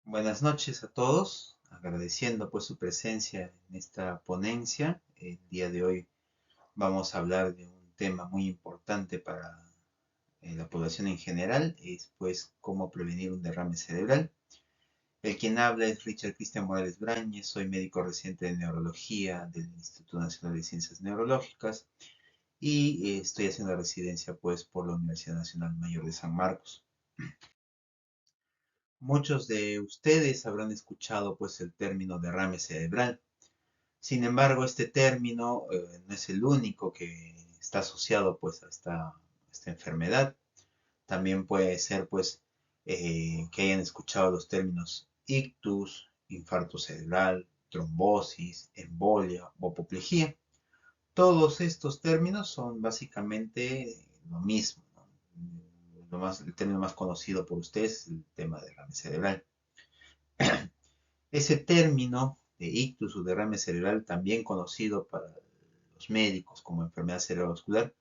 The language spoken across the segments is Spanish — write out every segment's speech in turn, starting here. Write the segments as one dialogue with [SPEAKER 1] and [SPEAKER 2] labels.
[SPEAKER 1] Buenas noches a todos, agradeciendo pues su presencia en esta ponencia. El día de hoy vamos a hablar de un tema muy importante para la población en general, es pues cómo prevenir un derrame cerebral. El quien habla es Richard Cristian Morales Brañez, soy médico residente de neurología del Instituto Nacional de Ciencias Neurológicas y estoy haciendo residencia pues por la Universidad Nacional Mayor de San Marcos. Muchos de ustedes habrán escuchado pues el término derrame cerebral. Sin embargo, este término no es el único que está asociado pues a esta enfermedad. También puede ser pues que hayan escuchado los términos ictus, infarto cerebral, trombosis, embolia o apoplejía. Todos estos términos son básicamente lo mismo, ¿no? El término más conocido por ustedes es el tema de derrame cerebral. Ese término de ictus o derrame cerebral, también conocido para los médicos como enfermedad cerebrovascular,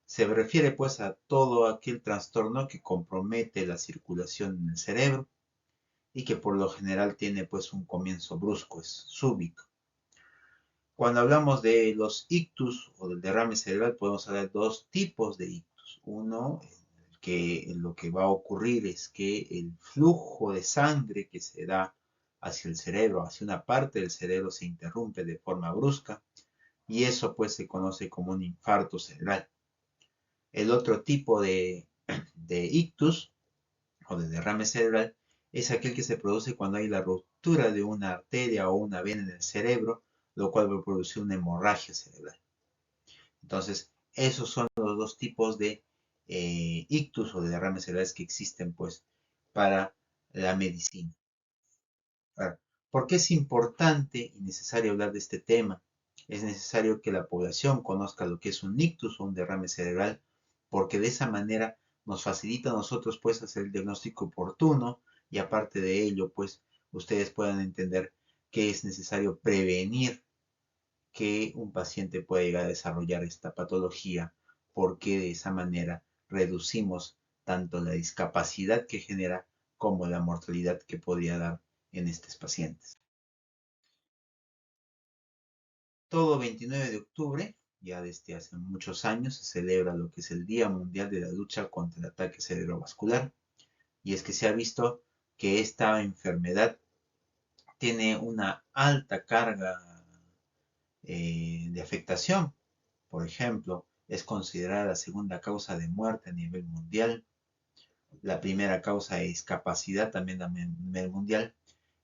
[SPEAKER 1] se refiere pues a todo aquel trastorno que compromete la circulación en el cerebro y que por lo general tiene pues un comienzo brusco, es súbito. Cuando hablamos de los ictus o del derrame cerebral podemos hablar de dos tipos de ictus. Uno, que lo que va a ocurrir es que el flujo de sangre que se da hacia el cerebro, hacia una parte del cerebro, se interrumpe de forma brusca y eso pues se conoce como un infarto cerebral. El otro tipo de ictus o de derrame cerebral es aquel que se produce cuando hay la ruptura de una arteria o una vena en el cerebro, lo cual va a producir una hemorragia cerebral. Entonces, esos son los dos tipos de ictus o de derrames cerebrales que existen pues para la medicina. Ahora, ¿por qué es importante y necesario hablar de este tema? Es necesario que la población conozca lo que es un ictus o un derrame cerebral, porque de esa manera nos facilita a nosotros pues hacer el diagnóstico oportuno y aparte de ello pues ustedes puedan entender que es necesario prevenir que un paciente pueda llegar a desarrollar esta patología, porque de esa manera reducimos tanto la discapacidad que genera como la mortalidad que podría dar en estos pacientes. Todo 29 de octubre, ya desde hace muchos años, se celebra lo que es el Día Mundial de la Lucha contra el Ataque Cerebrovascular, y es que se ha visto que esta enfermedad tiene una alta carga de afectación. Por ejemplo, es considerada la segunda causa de muerte a nivel mundial, la primera causa de discapacidad también a nivel mundial.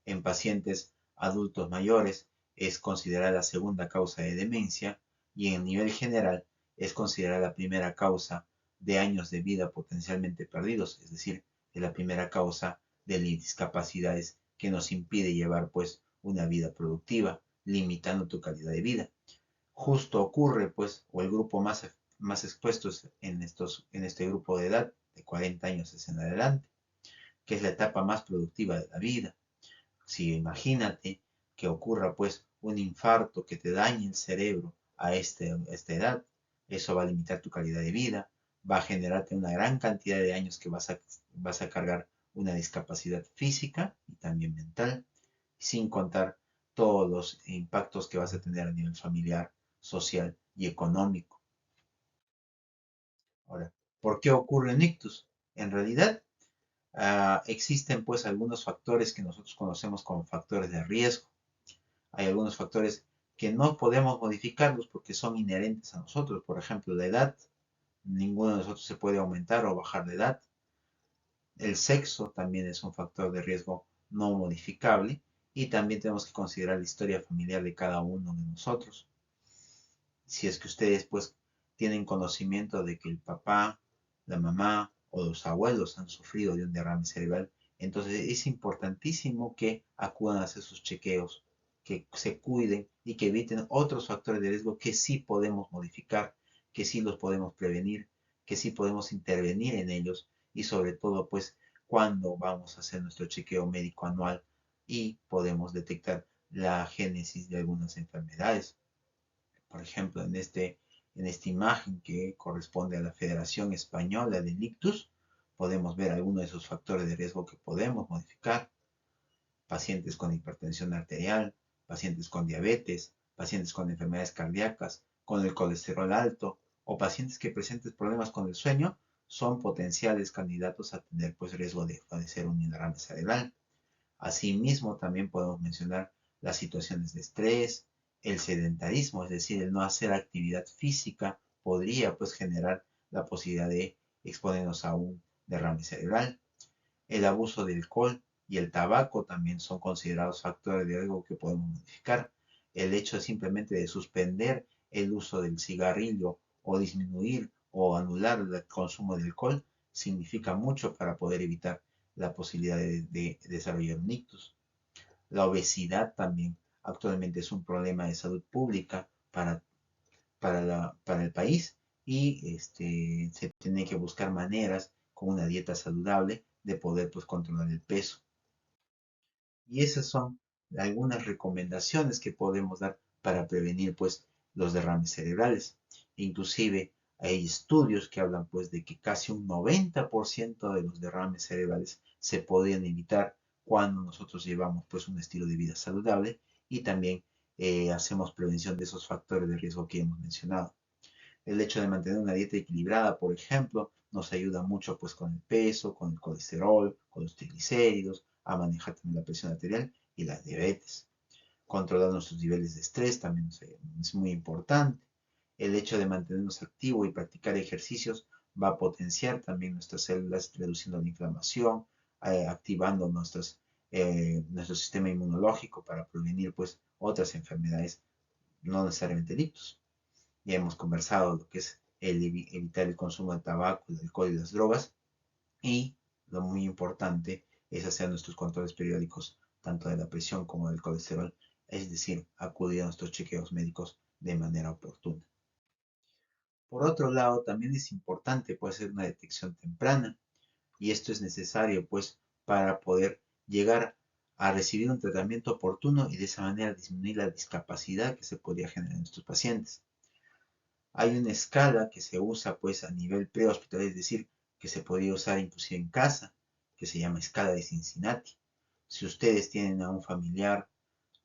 [SPEAKER 1] En pacientes adultos mayores es considerada la segunda causa de demencia y en nivel general es considerada la primera causa de años de vida potencialmente perdidos, es decir, es la primera causa de discapacidades que nos impide llevar pues una vida productiva, limitando tu calidad de vida. Justo ocurre, pues, o el grupo más expuesto en este grupo de edad, de 40 años en adelante, que es la etapa más productiva de la vida. Si imagínate que ocurra, pues, un infarto que te dañe el cerebro a esta edad, eso va a limitar tu calidad de vida, va a generarte una gran cantidad de años que vas a cargar una discapacidad física y también mental, sin contar todos los impactos que vas a tener a nivel familiar, social y económico. Ahora, ¿por qué ocurre un ictus? En realidad, existen pues algunos factores que nosotros conocemos como factores de riesgo. Hay algunos factores que no podemos modificarlos porque son inherentes a nosotros. Por ejemplo, la edad. Ninguno de nosotros se puede aumentar o bajar de edad. El sexo también es un factor de riesgo no modificable. Y también tenemos que considerar la historia familiar de cada uno de nosotros. Si es que ustedes pues tienen conocimiento de que el papá, la mamá o los abuelos han sufrido de un derrame cerebral, entonces es importantísimo que acudan a hacer sus chequeos, que se cuiden y que eviten otros factores de riesgo que sí podemos modificar, que sí los podemos prevenir, que sí podemos intervenir en ellos y sobre todo pues cuando vamos a hacer nuestro chequeo médico anual y podemos detectar la génesis de algunas enfermedades. Por ejemplo, en esta imagen que corresponde a la Federación Española del Ictus, podemos ver algunos de esos factores de riesgo que podemos modificar. pacientes con hipertensión arterial, pacientes con diabetes, pacientes con enfermedades cardíacas, con el colesterol alto o pacientes que presenten problemas con el sueño son potenciales candidatos a tener pues riesgo de padecer un derrame cerebral. Asimismo, también podemos mencionar las situaciones de estrés, el sedentarismo, es decir, el no hacer actividad física podría pues generar la posibilidad de exponernos a un derrame cerebral. El abuso de alcohol y el tabaco también son considerados factores de riesgo que podemos modificar. El hecho simplemente de suspender el uso del cigarrillo o disminuir o anular el consumo de alcohol significa mucho para poder evitar la posibilidad de desarrollar un ictus. La obesidad también actualmente es un problema de salud pública para el país y se tiene que buscar maneras con una dieta saludable de poder pues controlar el peso. Y esas son algunas recomendaciones que podemos dar para prevenir pues los derrames cerebrales. Inclusive hay estudios que hablan pues de que casi un 90% de los derrames cerebrales se podrían evitar cuando nosotros llevamos pues un estilo de vida saludable y también hacemos prevención de esos factores de riesgo que hemos mencionado. El hecho de mantener una dieta equilibrada, por ejemplo, nos ayuda mucho pues con el peso, con el colesterol, con los triglicéridos, a manejar también la presión arterial y la diabetes. Controlar nuestros niveles de estrés también es muy importante. El hecho de mantenernos activos y practicar ejercicios va a potenciar también nuestras células, reduciendo la inflamación, activando nuestro sistema inmunológico para prevenir pues otras enfermedades, no necesariamente el ictus. Ya hemos conversado lo que es evitar el consumo de tabaco, el alcohol y las drogas. Y lo muy importante es hacer nuestros controles periódicos, tanto de la presión como del colesterol, es decir, acudir a nuestros chequeos médicos de manera oportuna. Por otro lado, también es importante pues, hacer una detección temprana y esto es necesario pues para poder llegar a recibir un tratamiento oportuno y de esa manera disminuir la discapacidad que se podría generar en nuestros pacientes. Hay una escala que se usa pues a nivel prehospitalario, es decir, que se podría usar inclusive en casa, que se llama escala de Cincinnati. Si ustedes tienen a un familiar,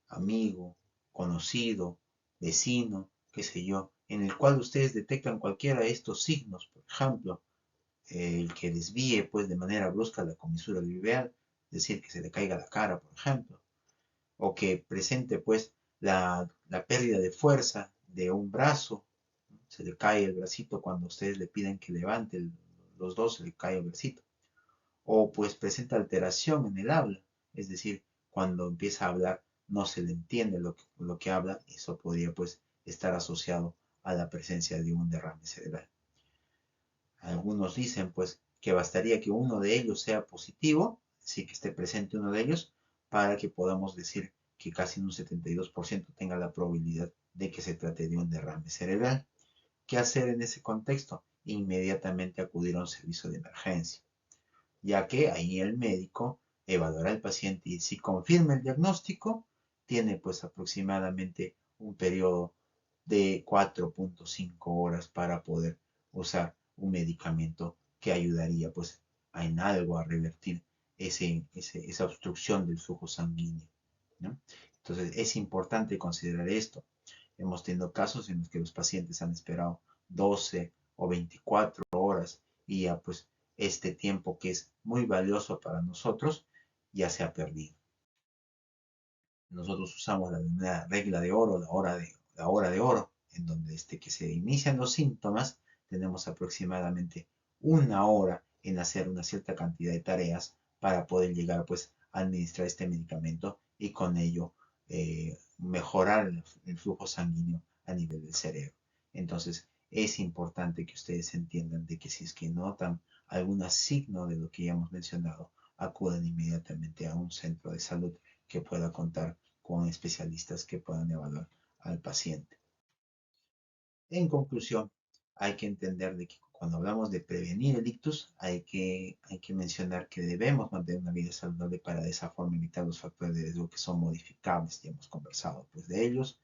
[SPEAKER 1] amigo, conocido, vecino, qué sé yo, en el cual ustedes detectan cualquiera de estos signos, por ejemplo, el que desvíe pues de manera brusca la comisura alveolar, es decir, que se le caiga la cara, por ejemplo, o que presente pues la pérdida de fuerza de un brazo, se le cae el bracito cuando ustedes le piden que levante los dos, se le cae el bracito. O pues presenta alteración en el habla, es decir, cuando empieza a hablar no se le entiende lo que habla, eso podría pues estar asociado a la presencia de un derrame cerebral. Algunos dicen pues que bastaría que uno de ellos sea positivo, sí que esté presente uno de ellos, para que podamos decir que casi un 72% tenga la probabilidad de que se trate de un derrame cerebral. ¿Qué hacer en ese contexto? Inmediatamente acudir a un servicio de emergencia, ya que ahí el médico evaluará al paciente y si confirma el diagnóstico, tiene pues aproximadamente un periodo de 4.5 horas para poder usar un medicamento que ayudaría pues en algo a revertir esa obstrucción del flujo sanguíneo, ¿no? Entonces es importante considerar esto. Hemos tenido casos en los que los pacientes han esperado 12 o 24 horas y ya pues este tiempo que es muy valioso para nosotros ya se ha perdido. Nosotros usamos la regla de oro, la hora de oro, en donde desde que se inician los síntomas tenemos aproximadamente una hora en hacer una cierta cantidad de tareas para poder llegar pues a administrar este medicamento y con ello mejorar el flujo sanguíneo a nivel del cerebro. Entonces es importante que ustedes entiendan de que si es que notan algún signo de lo que ya hemos mencionado, acudan inmediatamente a un centro de salud que pueda contar con especialistas que puedan evaluar al paciente. En conclusión, hay que entender de que cuando hablamos de prevenir el ictus, hay que mencionar que debemos mantener una vida saludable para de esa forma evitar los factores de riesgo que son modificables, ya hemos conversado pues de ellos.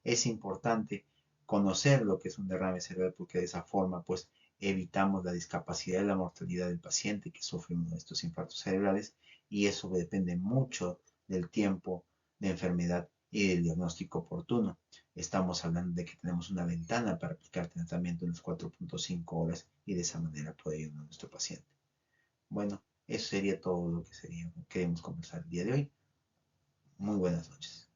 [SPEAKER 1] Es importante conocer lo que es un derrame cerebral porque de esa forma pues evitamos la discapacidad y la mortalidad del paciente que sufre uno de estos infartos cerebrales y eso depende mucho del tiempo de enfermedad y del diagnóstico oportuno. Estamos hablando de que tenemos una ventana para aplicar tratamiento en las 4.5 horas y de esa manera poder ayudar a nuestro paciente. Bueno, eso sería todo lo que queremos conversar el día de hoy. Muy buenas noches.